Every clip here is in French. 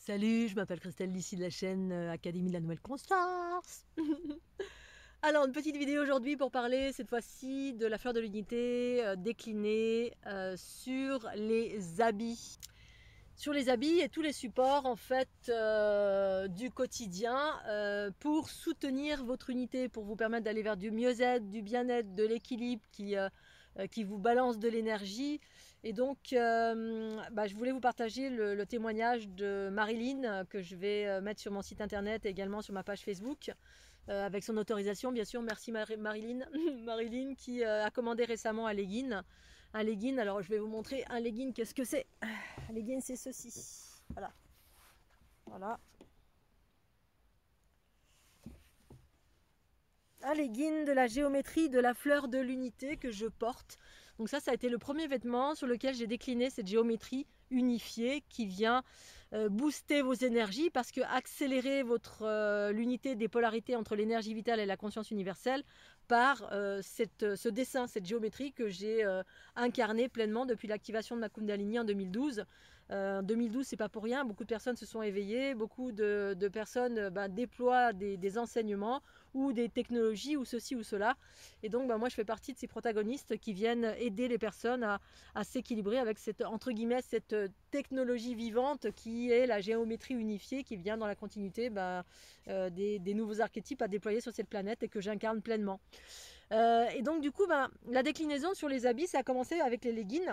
Salut, je m'appelle Christelle d'ici de la chaîne Académie de la Nouvelle Constance. Alors, une petite vidéo aujourd'hui pour parler cette fois-ci de la fleur de l'unité déclinée sur les habits. Sur les habits et tous les supports en fait du quotidien pour soutenir votre unité, pour vous permettre d'aller vers du mieux-être, du bien-être, de l'équilibre qui vous balance de l'énergie. Et donc, je voulais vous partager le témoignage de Marilyn que je vais mettre sur mon site internet et également sur ma page Facebook. Avec son autorisation, bien sûr. Merci Marilyn. Marilyn qui a commandé récemment un legging. Un legging, alors je vais vous montrer un legging, qu'est-ce que c'est? Un legging, c'est ceci. Voilà. Voilà. Un legging de la géométrie de la fleur de l'unité que je porte. Donc ça a été le premier vêtement sur lequel j'ai décliné cette géométrie unifiée qui vient booster vos énergies parce que accélérer l'unité des polarités entre l'énergie vitale et la conscience universelle par ce dessin, cette géométrie que j'ai incarné pleinement depuis l'activation de ma Kundalini en 2012. 2012, c'est pas pour rien, beaucoup de personnes se sont éveillées, beaucoup de personnes déploient des enseignements ou des technologies ou ceci ou cela. Et donc moi je fais partie de ces protagonistes qui viennent aider les personnes à s'équilibrer avec cette, entre guillemets, cette technologie vivante qui est la géométrie unifiée qui vient dans la continuité des nouveaux archétypes à déployer sur cette planète et que j'incarne pleinement. Et donc du coup, la déclinaison sur les habits, ça a commencé avec les leggings.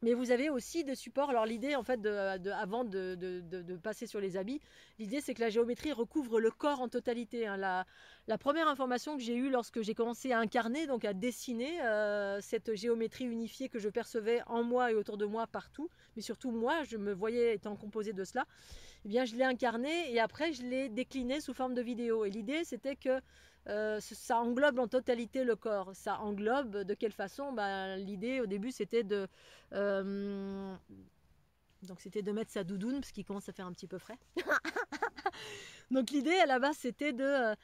Mais vous avez aussi des supports. Alors l'idée, en fait, avant de passer sur les habits, l'idée c'est que la géométrie recouvre le corps en totalité. Hein. La première information que j'ai eue lorsque j'ai commencé à incarner, donc à dessiner cette géométrie unifiée que je percevais en moi et autour de moi partout, mais surtout moi, je me voyais étant composée de cela, eh bien je l'ai incarné et après je l'ai décliné sous forme de vidéo. Et l'idée c'était que ça englobe en totalité le corps. Ça englobe de quelle façon? L'idée au début c'était donc c'était de mettre sa doudoune parce qu'il commence à faire un petit peu frais. Donc l'idée à la base c'était de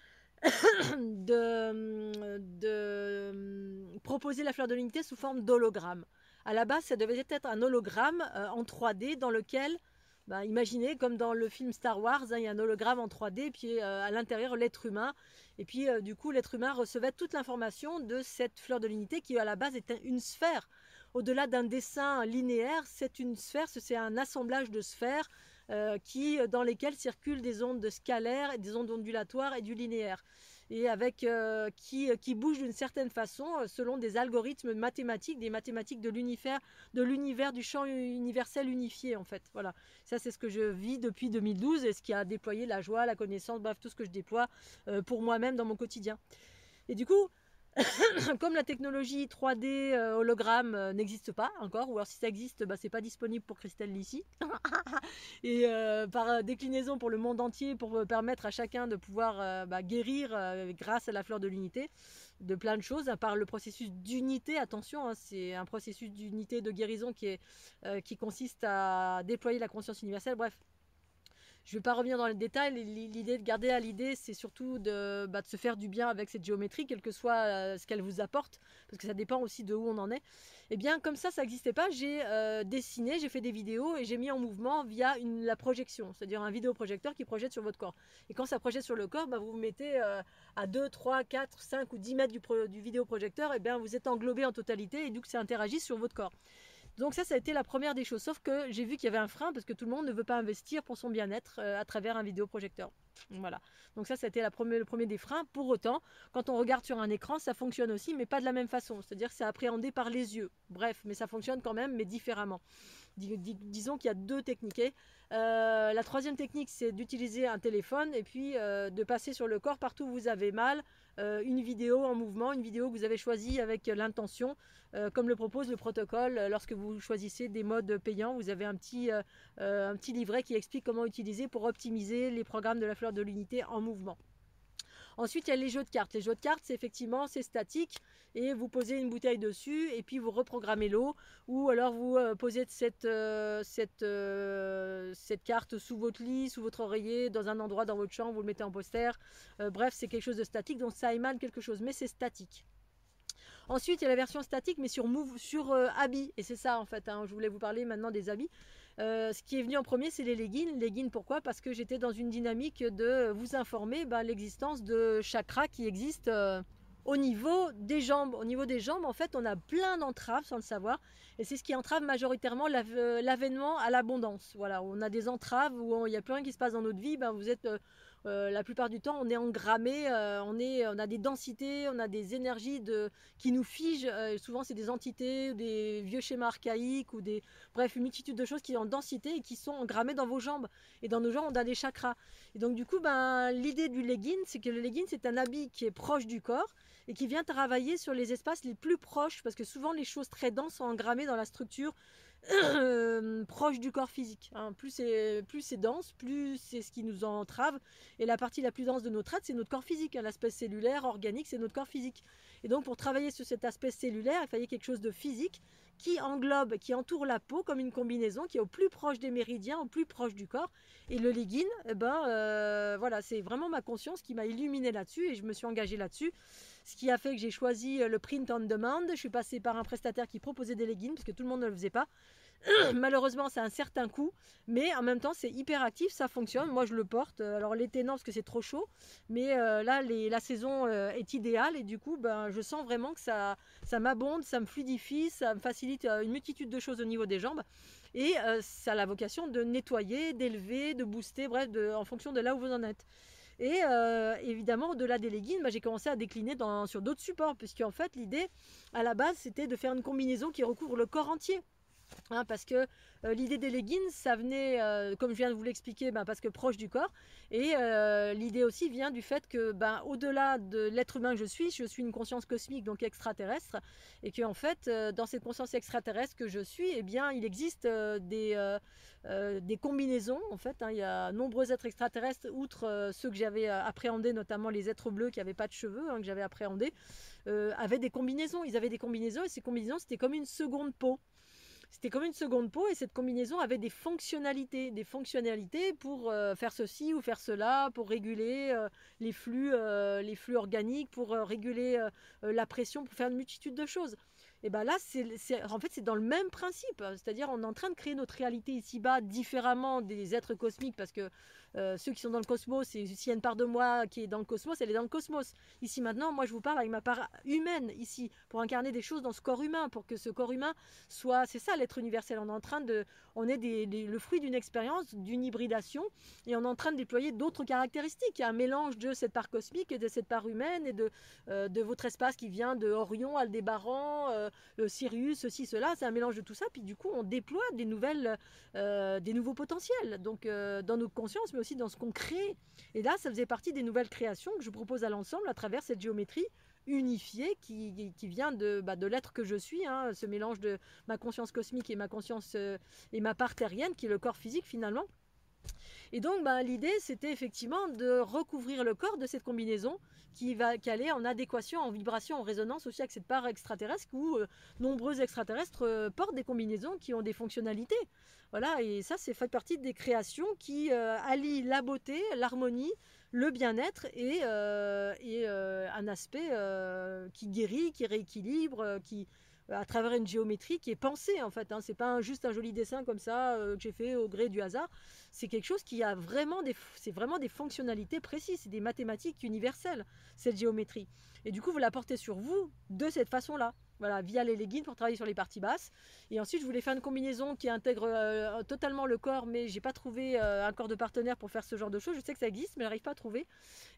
proposer la fleur de l'unité sous forme d'hologramme. À la base ça devait être un hologramme en 3D dans lequel imaginez comme dans le film Star Wars, hein, il y a un hologramme en 3D, puis à l'intérieur l'être humain, et puis du coup l'être humain recevait toute l'information de cette fleur de l'unité qui à la base était une sphère. Au-delà d'un dessin linéaire, c'est une sphère, c'est un assemblage de sphères dans lesquelles circulent des ondes scalaires, des ondes ondulatoires et du linéaire. Et avec qui bougent d'une certaine façon selon des algorithmes mathématiques, des mathématiques de l'univers du champ universel unifié en fait. Voilà, ça c'est ce que je vis depuis 2012 et ce qui a déployé la joie, la connaissance, bref tout ce que je déploie pour moi-même dans mon quotidien. Et du coup, comme la technologie 3D hologramme n'existe pas encore, ou alors si ça existe, c'est pas disponible pour Christelle ici, et par déclinaison pour le monde entier, pour permettre à chacun de pouvoir guérir grâce à la fleur de l'unité, de plein de choses, par le processus d'unité, attention, hein, c'est un processus d'unité de guérison qui consiste à déployer la conscience universelle, bref. Je ne vais pas revenir dans les détails, l'idée de garder à l'idée, c'est surtout de se faire du bien avec cette géométrie, quel que soit ce qu'elle vous apporte, parce que ça dépend aussi de où on en est. Et bien comme ça n'existait pas, j'ai dessiné, j'ai fait des vidéos et j'ai mis en mouvement via la projection, c'est-à-dire un vidéoprojecteur qui projette sur votre corps. Et quand ça projette sur le corps, vous vous mettez à 2, 3, 4, 5 ou 10 mètres du vidéoprojecteur, et bien vous êtes englobé en totalité et donc ça interagit sur votre corps. Donc ça a été la première des choses, sauf que j'ai vu qu'il y avait un frein parce que tout le monde ne veut pas investir pour son bien-être à travers un vidéoprojecteur. Voilà, donc ça a été le premier des freins. Pour autant, quand on regarde sur un écran, ça fonctionne aussi, mais pas de la même façon, c'est-à-dire que c'est appréhendé par les yeux. Bref, mais ça fonctionne quand même, mais différemment. Disons qu'il y a deux techniques. La troisième technique, c'est d'utiliser un téléphone et puis de passer sur le corps partout où vous avez mal, une vidéo en mouvement, une vidéo que vous avez choisie avec l'intention, comme le propose le protocole. Lorsque vous choisissez des modes payants, vous avez un petit livret qui explique comment utiliser pour optimiser les programmes de la fleur de l'unité en mouvement. Ensuite, il y a les jeux de cartes. Les jeux de cartes, c'est effectivement, c'est statique et vous posez une bouteille dessus et puis vous reprogrammez l'eau ou alors vous posez cette carte sous votre lit, sous votre oreiller, dans un endroit dans votre chambre, vous le mettez en poster. Bref, c'est quelque chose de statique, donc ça émane quelque chose, mais c'est statique. Ensuite, il y a la version statique, mais sur habits. Et c'est ça, en fait. Hein, je voulais vous parler maintenant des habits. Ce qui est venu en premier, c'est les leggings. Leggings, pourquoi? Parce que j'étais dans une dynamique de vous informer l'existence de chakras qui existent au niveau des jambes. Au niveau des jambes, en fait, on a plein d'entraves sans le savoir. Et c'est ce qui entrave majoritairement l'avènement à l'abondance. Voilà, on a des entraves où il n'y a plus rien qui se passe dans notre vie. Vous êtes la plupart du temps, on est engrammé, on a des densités, on a des énergies qui nous figent. Souvent, c'est des entités, des vieux schémas archaïques ou bref, une multitude de choses qui sont en densité et qui sont engrammées dans vos jambes. Et dans nos jambes, on a des chakras. Et donc, du coup, l'idée du legging, c'est que le legging, c'est un habit qui est proche du corps et qui vient travailler sur les espaces les plus proches, parce que souvent, les choses très denses sont engrammées dans la structure proche du corps physique. Hein. Plus c'est dense, plus c'est ce qui nous entrave. Et la partie la plus dense de notre être, c'est notre corps physique. Hein. L'aspect cellulaire, organique, c'est notre corps physique. Et donc, pour travailler sur cet aspect cellulaire, il fallait quelque chose de physique qui englobe, qui entoure la peau comme une combinaison, qui est au plus proche des méridiens, au plus proche du corps. Et le legging, voilà, c'est vraiment ma conscience qui m'a illuminé là-dessus et je me suis engagée là-dessus. Ce qui a fait que j'ai choisi le print on demand. Je suis passée par un prestataire qui proposait des leggings parce que tout le monde ne le faisait pas. Malheureusement, c'est un certain coût, mais en même temps, c'est hyper actif, ça fonctionne. Moi, je le porte. Alors, l'été, non, parce que c'est trop chaud, mais là, la saison est idéale et du coup, je sens vraiment que ça m'abonde, ça me fluidifie, ça me facilite une multitude de choses au niveau des jambes. Et ça a la vocation de nettoyer, d'élever, de booster, bref, en fonction de là où vous en êtes. Et évidemment, au-delà des leggings, j'ai commencé à décliner sur d'autres supports, puisqu'en fait, l'idée, à la base, c'était de faire une combinaison qui recouvre le corps entier. Hein, parce que l'idée des leggings, ça venait, comme je viens de vous l'expliquer, parce que proche du corps. Et l'idée aussi vient du fait que, au-delà de l'être humain que je suis une conscience cosmique, donc extraterrestre. Et que en fait, dans cette conscience extraterrestre que je suis, eh bien, il existe des combinaisons. En fait, hein, il y a nombreux êtres extraterrestres, outre ceux que j'avais appréhendés, notamment les êtres bleus qui n'avaient pas de cheveux, hein, que j'avais appréhendés, avaient des combinaisons. Ils avaient des combinaisons et ces combinaisons, c'était comme une seconde peau. C'était comme une seconde peau et cette combinaison avait des fonctionnalités pour faire ceci ou faire cela, pour réguler les flux organiques, pour réguler la pression, pour faire une multitude de choses. Et là, en fait, c'est dans le même principe. C'est-à-dire, on est en train de créer notre réalité ici-bas différemment des êtres cosmiques parce que ceux qui sont dans le cosmos, s'il y a une part de moi qui est dans le cosmos, elle est dans le cosmos. Ici maintenant, moi je vous parle avec ma part humaine ici, pour incarner des choses dans ce corps humain, pour que ce corps humain soit, c'est ça l'être universel, on est le fruit d'une expérience, d'une hybridation, et on est en train de déployer d'autres caractéristiques. Il y a un mélange de cette part cosmique et de cette part humaine et de votre espace qui vient de Orion, Aldébaran, Sirius, ceci, cela, c'est un mélange de tout ça, puis du coup on déploie des nouveaux potentiels, donc dans nos consciences, mais aussi dans ce qu'on crée. Et là, ça faisait partie des nouvelles créations que je propose à l'ensemble à travers cette géométrie unifiée qui vient de l'être que je suis, hein, ce mélange de ma conscience cosmique et ma conscience et ma part terrienne, qui est le corps physique finalement. Et donc, l'idée, c'était effectivement de recouvrir le corps de cette combinaison qui allait en adéquation, en vibration, en résonance aussi avec cette part extraterrestre où nombreux extraterrestres portent des combinaisons qui ont des fonctionnalités. Voilà, et ça, c'est fait partie des créations qui allient la beauté, l'harmonie, le bien-être et un aspect qui guérit, qui rééquilibre, à travers une géométrie qui est pensée en fait. Hein. C'est pas juste un joli dessin comme ça que j'ai fait au gré du hasard. C'est quelque chose qui a vraiment des fonctionnalités précises. C'est des mathématiques universelles, cette géométrie. Et du coup, vous la portez sur vous de cette façon-là. Voilà, via les leggings pour travailler sur les parties basses. Et ensuite, je voulais faire une combinaison qui intègre totalement le corps, mais j'ai pas trouvé un corps de partenaire pour faire ce genre de choses. Je sais que ça existe, mais j'arrive pas à trouver.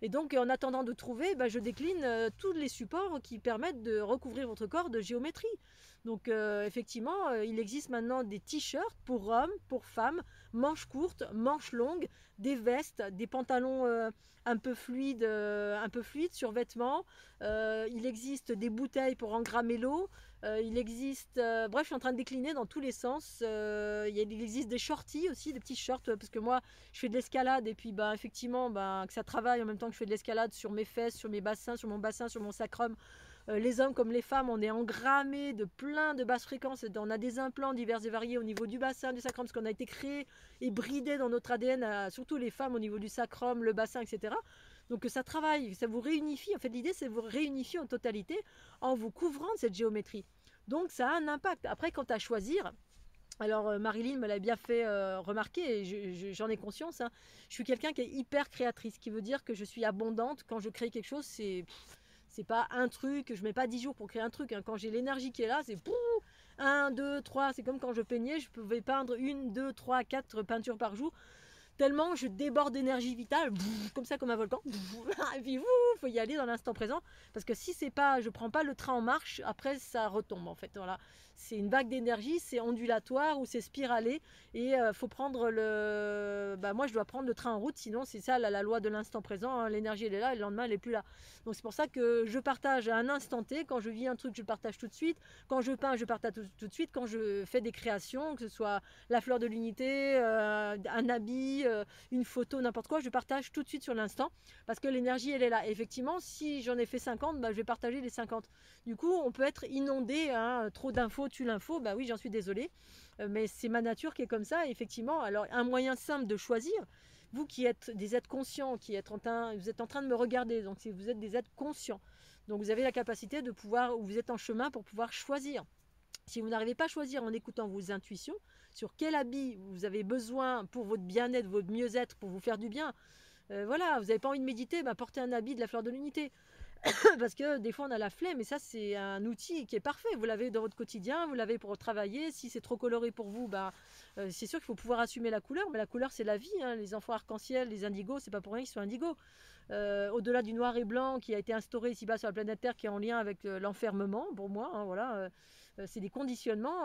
Et donc, en attendant de trouver, je décline tous les supports qui permettent de recouvrir votre corps de géométrie. Donc, effectivement, il existe maintenant des t-shirts pour hommes, pour femmes, manches courtes, manches longues, des vestes, des pantalons un peu fluides sur vêtements. Il existe des bouteilles pour engrammer l'eau. Il existe, bref, je suis en train de décliner dans tous les sens. Il existe des shorties aussi, des petits shorts, parce que moi, je fais de l'escalade et puis, effectivement, que ça travaille en même temps que je fais de l'escalade sur mes fesses, sur mes bassins, sur mon bassin, sur mon sacrum. Les hommes comme les femmes, on est engrammés de plein de basses fréquences. On a des implants divers et variés au niveau du bassin, du sacrum, parce qu'on a été créé et bridé dans notre ADN, surtout les femmes au niveau du sacrum, le bassin, etc. Donc ça travaille, ça vous réunifie. En fait, l'idée, c'est de vous réunifier en totalité en vous couvrant de cette géométrie. Donc ça a un impact. Après, quant à choisir, Alors Marilyn me l'a bien fait remarquer et j'en ai conscience, hein. Je suis quelqu'un qui est hyper créatrice, ce qui veut dire que je suis abondante. Quand je crée quelque chose, c'est pas un truc, je mets pas 10 jours pour créer un truc, hein. Quand j'ai l'énergie qui est là, c'est 1, 2, 3. C'est comme quand je peignais, je pouvais peindre 1, 2, 3, 4 peintures par jour. Tellement je déborde d'énergie vitale, comme ça, comme un volcan. Et puis, il faut y aller dans l'instant présent. Parce que si c'est pas, je prends pas le train en marche, après ça retombe en fait. Voilà. C'est une vague d'énergie, c'est ondulatoire ou c'est spiralé. Et faut prendre le. Bah, moi, je dois prendre le train en route, sinon c'est ça la loi de l'instant présent, hein. L'énergie elle est là et le lendemain elle est plus là. Donc c'est pour ça que je partage à un instant T. Quand je vis un truc, je le partage tout de suite. Quand je peins, je partage tout de suite. Quand je fais des créations, que ce soit la fleur de l'unité, un habit, une photo, n'importe quoi, je partage tout de suite sur l'instant parce que l'énergie elle est là. Et effectivement, si j'en ai fait 50, bah, je vais partager les 50. Du coup, on peut être inondé, hein, trop d'infos tue l'info, bah oui, j'en suis désolée, mais c'est ma nature qui est comme ça. Et effectivement, alors un moyen simple de choisir, vous qui êtes des êtres conscients, vous êtes en train de me regarder, donc si vous êtes des êtres conscients, donc vous avez la capacité de pouvoir, ou vous êtes en chemin pour pouvoir choisir. Si vous n'arrivez pas à choisir en écoutant vos intuitions, sur quel habit vous avez besoin pour votre bien-être, votre mieux-être, pour vous faire du bien, voilà, vous n'avez pas envie de méditer, bah, portez un habit de la fleur de l'unité. Parce que des fois on a la flemme, et ça c'est un outil qui est parfait. Vous l'avez dans votre quotidien, vous l'avez pour travailler. Si c'est trop coloré pour vous, bah, c'est sûr qu'il faut pouvoir assumer la couleur, mais la couleur c'est la vie, hein. Les enfants arc-en-ciel, les indigos, c'est pas pour rien qu'ils sont indigos. Au-delà du noir et blanc qui a été instauré ici-bas sur la planète Terre, qui est en lien avec l'enfermement, pour moi, hein, voilà. C'est des conditionnements,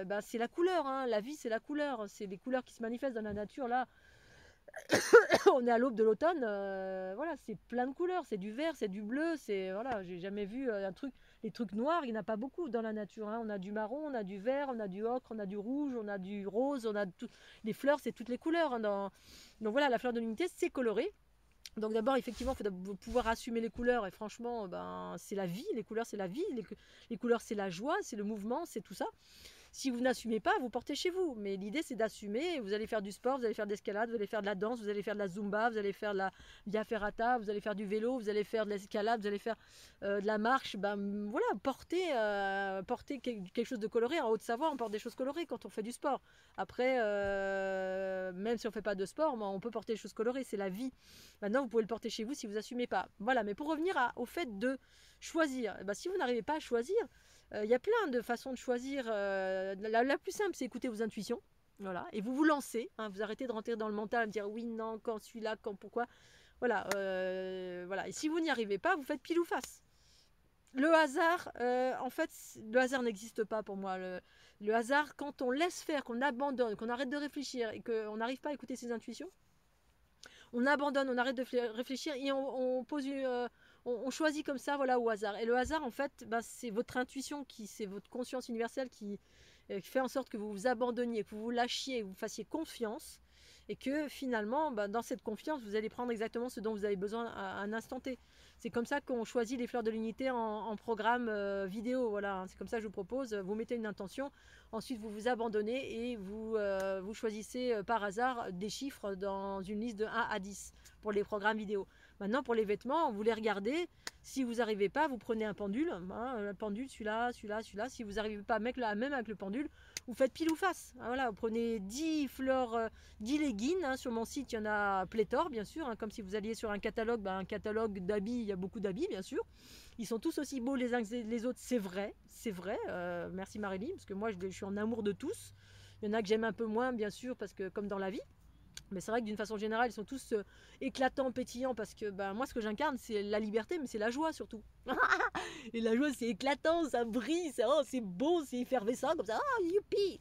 bah, c'est la couleur, hein. La vie c'est la couleur, c'est les couleurs qui se manifestent dans la nature là. On est à l'aube de l'automne, voilà, c'est plein de couleurs, c'est du vert, c'est du bleu, c'est voilà, j'ai jamais vu un truc, les trucs noirs, il n'y en a pas beaucoup dans la nature, hein. On a du marron, on a du vert, on a du ocre, on a du rouge, on a du rose, on a tout, les fleurs, c'est toutes les couleurs, hein, donc voilà, la fleur de l'unité, c'est coloré. Donc d'abord, effectivement, il faut pouvoir assumer les couleurs, et franchement, ben, c'est la vie, les couleurs c'est la vie, les couleurs c'est la joie, c'est le mouvement, c'est tout ça. Si vous n'assumez pas, vous portez chez vous. Mais l'idée, c'est d'assumer. Vous allez faire du sport, vous allez faire de l'escalade, vous allez faire de la danse, vous allez faire de la zumba, vous allez faire de la via ferrata, vous allez faire du vélo, vous allez faire de l'escalade, vous allez faire de la marche. Ben, voilà, porter quelque chose de coloré. En Haute-Savoie, on porte des choses colorées quand on fait du sport. Après, même si on ne fait pas de sport, on peut porter des choses colorées. C'est la vie. Maintenant, vous pouvez le porter chez vous si vous n'assumez pas. Voilà, mais pour revenir au fait de choisir, ben, si vous n'arrivez pas à choisir, il y a plein de façons de choisir. La plus simple, c'est écouter vos intuitions. Voilà. Et vous vous lancez. Hein, vous arrêtez de rentrer dans le mental, de dire oui, non, quand celui-là, quand, pourquoi. Voilà, voilà. Et si vous n'y arrivez pas, vous faites pile ou face. Le hasard, en fait, le hasard n'existe pas pour moi. Le hasard, quand on laisse faire, qu'on abandonne, qu'on arrête de réfléchir et qu'on n'arrive pas à écouter ses intuitions, on abandonne, on arrête de réfléchir et on pose on choisit comme ça, voilà, au hasard. Et le hasard, en fait, bah, c'est votre intuition, c'est votre conscience universelle qui fait en sorte que vous vous abandonniez, que vous vous lâchiez, que vous fassiez confiance, et que finalement, bah, dans cette confiance, vous allez prendre exactement ce dont vous avez besoin à un instant T. C'est comme ça qu'on choisit les fleurs de l'unité en programme vidéo. Voilà, c'est comme ça que je vous propose. Vous mettez une intention, ensuite vous vous abandonnez et vous choisissez par hasard des chiffres dans une liste de 1 à 10 pour les programmes vidéo. Maintenant, pour les vêtements, vous les regardez. Si vous n'arrivez pas, vous prenez un pendule. Hein, un pendule, celui-là, celui-là, celui-là. Si vous n'arrivez pas même avec le pendule, vous faites pile ou face. Hein, voilà, vous prenez 10 fleurs, 10 leggings. Hein, sur mon site, il y en a pléthore, bien sûr. Hein, comme si vous alliez sur un catalogue d'habits. Il y a beaucoup d'habits, bien sûr. Ils sont tous aussi beaux les uns que les autres. C'est vrai, c'est vrai. Merci Marélie, parce que moi, je suis en amour de tous. Il y en a que j'aime un peu moins, bien sûr, parce que comme dans la vie. Mais c'est vrai que d'une façon générale, ils sont tous éclatants, pétillants, parce que ben, moi, ce que j'incarne, c'est la liberté, mais c'est la joie surtout. Et la joie, c'est éclatant, ça brille, c'est beau, c'est effervescent, comme ça, oh, youpi.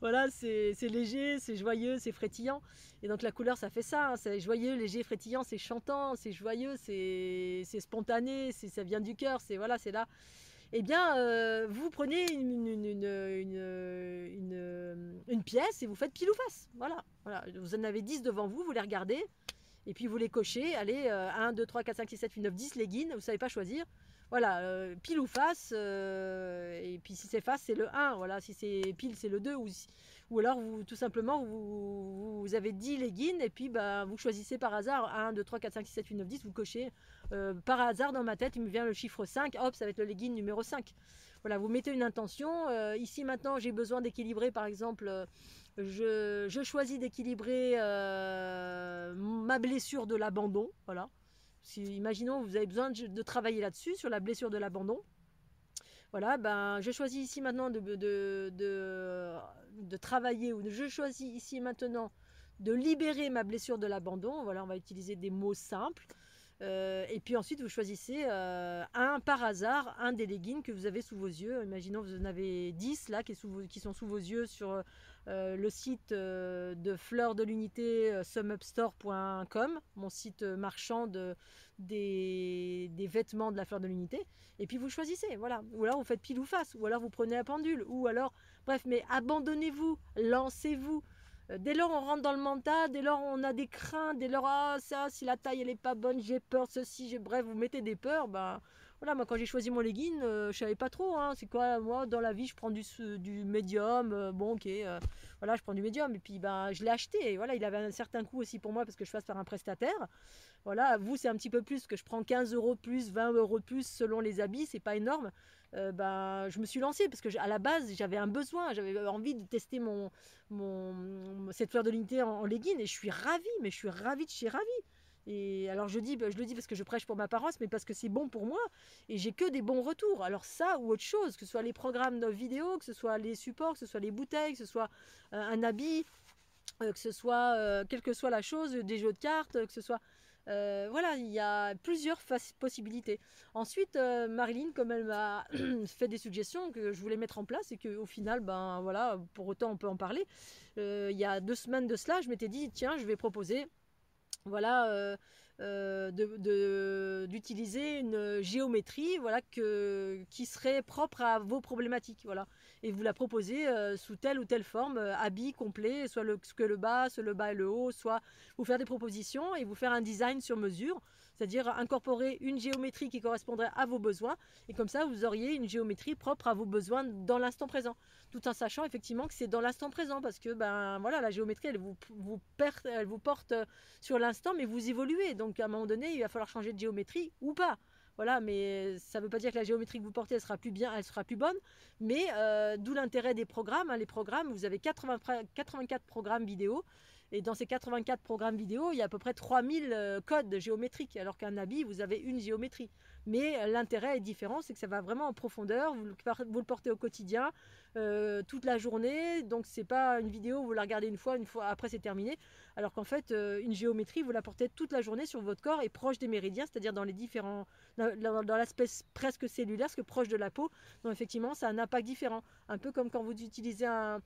Voilà, c'est léger, c'est joyeux, c'est frétillant. Et donc la couleur, ça fait ça, hein, c'est joyeux, léger, frétillant, c'est chantant, c'est joyeux, c'est spontané, ça vient du cœur, c'est voilà, c'est là. Eh bien, vous prenez une pièce et vous faites pile ou face. Voilà, voilà. Vous en avez 10 devant vous, vous les regardez, et puis vous les cochez. Allez, 1, 2, 3, 4, 5, 6, 7, 8, 9, 10 leggings, vous ne savez pas choisir. Voilà, pile ou face, et puis si c'est face, c'est le 1. Voilà, si c'est pile, c'est le 2. Ou alors, tout simplement, vous avez 10 leggings, et puis bah, vous choisissez par hasard 1, 2, 3, 4, 5, 6, 7, 8, 9, 10, vous cochez. Par hasard, dans ma tête, il me vient le chiffre 5, hop, ça va être le legging numéro 5. Voilà, vous mettez une intention. Ici maintenant, j'ai besoin d'équilibrer, par exemple, je choisis d'équilibrer ma blessure de l'abandon. Voilà. Si, imaginons, vous avez besoin de travailler là-dessus, sur la blessure de l'abandon. Voilà, ben, je choisis ici maintenant de travailler, ou je choisis ici maintenant de libérer ma blessure de l'abandon. Voilà, on va utiliser des mots simples. Et puis ensuite, vous choisissez par hasard, un des leggings que vous avez sous vos yeux. Imaginons que vous en avez 10 là qui sont sous vos yeux sur le site de Fleur de l'Unité, sumupstore.com, mon site marchand des vêtements de la Fleur de l'Unité. Et puis vous choisissez, voilà. Ou alors vous faites pile ou face, ou alors vous prenez un pendule, ou alors, bref, mais abandonnez-vous, lancez-vous. Dès lors on rentre dans le mental, dès lors on a des craintes, dès lors ça, si la taille elle est pas bonne, j'ai peur, ceci, bref, vous mettez des peurs, ben voilà, moi quand j'ai choisi mon legging, je savais pas trop, hein, c'est quoi, moi dans la vie je prends du médium, bon ok, voilà, je prends du médium, et puis ben je l'ai acheté, et voilà, il avait un certain coût aussi pour moi parce que je passe par un prestataire, voilà, vous c'est un petit peu plus, que je prends 15 € plus, 20 € de plus selon les habits, c'est pas énorme. Ben, je me suis lancée parce que à la base j'avais un besoin, j'avais envie de tester cette Fleur de l'Unité en legging, et je suis ravie, mais je suis ravie de chez ravie. Et alors je le dis parce que je prêche pour ma paroisse, mais parce que c'est bon pour moi et j'ai que des bons retours. Alors ça ou autre chose, que ce soit les programmes de vidéo, que ce soit les supports, que ce soit les bouteilles, que ce soit un habit, que ce soit quelle que soit la chose, des jeux de cartes, que ce soit voilà, il y a plusieurs possibilités. Ensuite, Marilyn, comme elle m'a fait des suggestions que je voulais mettre en place et qu'au final, ben voilà, pour autant on peut en parler. Il y a 2 semaines de cela, je m'étais dit tiens, je vais proposer, voilà, d'utiliser une géométrie, voilà, qui serait propre à vos problématiques, voilà, et vous la proposez sous telle ou telle forme, habit complet, soit le bas et le haut, soit vous faire des propositions et vous faire un design sur mesure, c'est-à-dire incorporer une géométrie qui correspondrait à vos besoins, et comme ça vous auriez une géométrie propre à vos besoins dans l'instant présent, tout en sachant effectivement que c'est dans l'instant présent, parce que ben voilà, la géométrie elle vous porte sur l'instant, mais vous évoluez, donc à un moment donné il va falloir changer de géométrie ou pas. Voilà, mais ça ne veut pas dire que la géométrie que vous portez elle sera plus bien, elle sera plus bonne, mais d'où l'intérêt des programmes, hein. Les programmes, vous avez 84 programmes vidéo, et dans ces 84 programmes vidéo, il y a à peu près 3000 codes géométriques, alors qu'un habit, vous avez une géométrie. Mais l'intérêt est différent, c'est que ça va vraiment en profondeur, vous le portez au quotidien, toute la journée, donc c'est pas une vidéo où vous la regardez une fois après c'est terminé, alors qu'en fait une géométrie vous la portez toute la journée sur votre corps et proche des méridiens, c'est-à-dire dans l'aspect presque cellulaire, parce que proche de la peau, donc effectivement ça a un impact différent, un peu comme quand vous utilisez un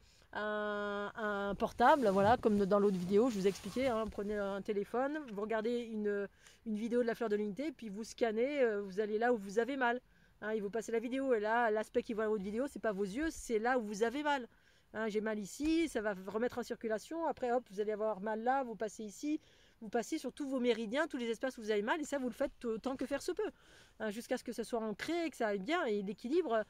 portable, voilà, comme dans l'autre vidéo, je vous ai expliqué, hein, prenez un téléphone, vous regardez une vidéo de la Fleur de l'Unité, puis vous scannez, vous allez là où vous avez mal. Hein, et vous passez la vidéo, et là, l'aspect qui voit la haute vidéo, c'est pas vos yeux, c'est là où vous avez mal. Hein, j'ai mal ici, ça va remettre en circulation, après hop, vous allez avoir mal là, vous passez ici, vous passez sur tous vos méridiens, tous les espaces où vous avez mal, et ça vous le faites autant que faire se peut, hein, jusqu'à ce que ça soit ancré, que ça aille bien, et l'équilibre,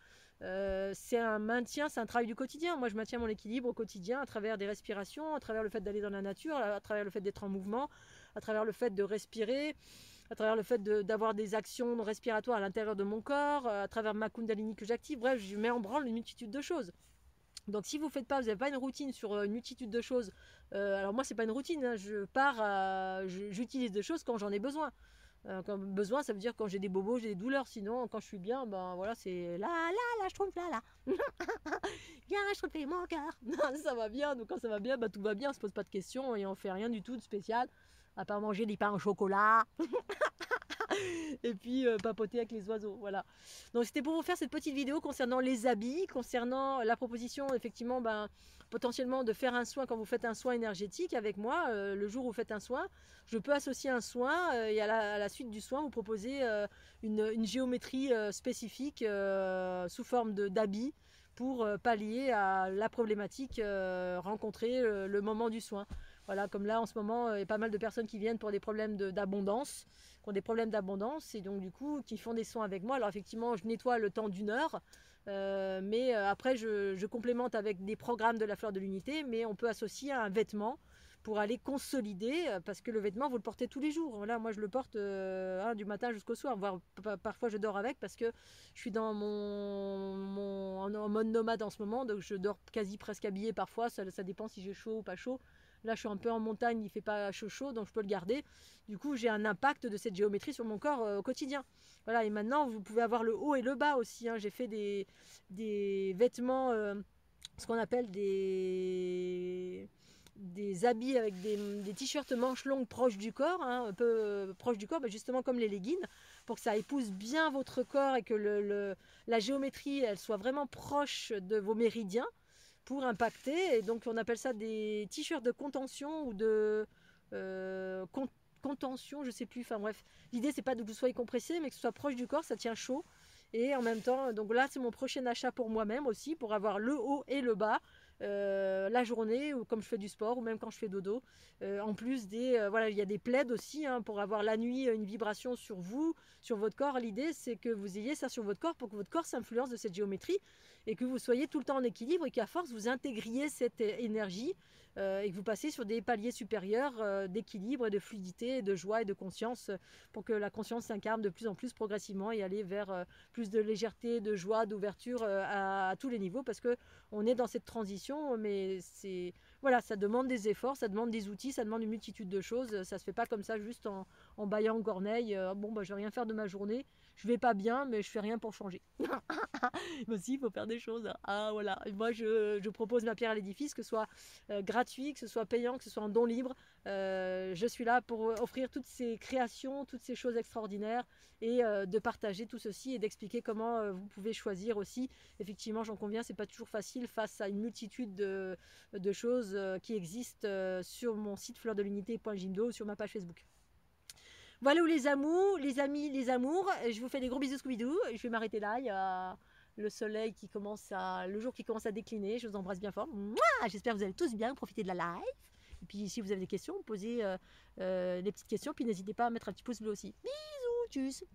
c'est un maintien, c'est un travail du quotidien. Moi je maintiens mon équilibre au quotidien à travers des respirations, à travers le fait d'aller dans la nature, à travers le fait d'être en mouvement, à travers le fait de respirer, à travers le fait d'avoir des actions respiratoires à l'intérieur de mon corps, à travers ma Kundalini que j'active. Bref, je mets en branle une multitude de choses. Donc si vous faites pas, vous n'avez pas une routine sur une multitude de choses, alors moi c'est pas une routine, hein, j'utilise des choses quand j'en ai besoin. Quand besoin, ça veut dire quand j'ai des bobos, j'ai des douleurs. Sinon, quand je suis bien, ben voilà, c'est là, je trouve là. Bien, je trouve mon cœur. Ça va bien. Donc quand ça va bien, ben, tout va bien, on se pose pas de questions et on fait rien du tout de spécial, à part manger des pains au chocolat. Et puis papoter avec les oiseaux, voilà. Donc c'était pour vous faire cette petite vidéo concernant les habits, concernant la proposition effectivement, ben, potentiellement de faire un soin quand vous faites un soin énergétique avec moi. Le jour où vous faites un soin, je peux associer un soin et à la suite du soin vous proposer une géométrie spécifique sous forme d'habits pour pallier à la problématique rencontrée le moment du soin. Voilà, comme là en ce moment, il y a pas mal de personnes qui viennent pour des problèmes d'abondance, qui ont des problèmes d'abondance et donc du coup qui font des soins avec moi. Alors effectivement, je nettoie le temps d'1 heure, mais après je complémente avec des programmes de la Fleur de l'Unité, mais on peut associer un vêtement pour aller consolider, parce que le vêtement, vous le portez tous les jours. Voilà, moi, je le porte du matin jusqu'au soir, voire parfois je dors avec parce que je suis dans en mode nomade en ce moment, donc je dors quasi presque habillée parfois, ça dépend si j'ai chaud ou pas chaud. Là, je suis un peu en montagne, il fait pas chaud, donc je peux le garder. Du coup, j'ai un impact de cette géométrie sur mon corps au quotidien. Voilà, et maintenant, vous pouvez avoir le haut et le bas aussi, hein. J'ai fait des vêtements, ce qu'on appelle des habits avec des t-shirts manches longues proches du corps, hein, un peu proches du corps, justement comme les leggings, pour que ça épouse bien votre corps et que la géométrie elle soit vraiment proche de vos méridiens pour impacter. Et donc on appelle ça des t-shirts de contention ou de contention, je sais plus. Enfin bref, l'idée c'est pas que vous soyez compressé, mais que ce soit proche du corps, ça tient chaud. Et en même temps, donc là c'est mon prochain achat pour moi-même aussi, pour avoir le haut et le bas. La journée ou comme je fais du sport ou même quand je fais dodo, en plus voilà, il y a des plaids aussi, hein, pour avoir la nuit une vibration sur vous, sur votre corps. L'idée c'est que vous ayez ça sur votre corps pour que votre corps s'influence de cette géométrie et que vous soyez tout le temps en équilibre et qu'à force vous intégriez cette énergie et que vous passez sur des paliers supérieurs d'équilibre et de fluidité et de joie et de conscience, pour que la conscience s'incarne de plus en plus progressivement et aller vers plus de légèreté, de joie, d'ouverture à tous les niveaux, parce que on est dans cette transition, mais c'est voilà, ça demande des efforts, ça demande des outils, ça demande une multitude de choses. Ça se fait pas comme ça juste en bâillant corneille. Je vais rien faire de ma journée, je vais pas bien, mais je fais rien pour changer. Mais aussi, il faut faire des choses. Ah voilà, et moi je propose ma pierre à l'édifice, que ce soit gratuit, que ce soit payant, que ce soit en don libre. Je suis là pour offrir toutes ces créations, toutes ces choses extraordinaires et de partager tout ceci et d'expliquer comment vous pouvez choisir aussi. Effectivement, j'en conviens, c'est pas toujours facile face à une multitude de choses qui existent sur mon site fleurdelunité.jimdo ou sur ma page Facebook. Voilà où les amours, les amis, les amours. Je vous fais des gros bisous Scooby-Doo. Je vais m'arrêter là. Il y a le soleil le jour qui commence à décliner. Je vous embrasse bien fort. Mouah, j'espère que vous allez tous bien profiter de la live. Et puis si vous avez des questions, posez des petites questions. Puis n'hésitez pas à mettre un petit pouce bleu aussi. Bisous, tchuss.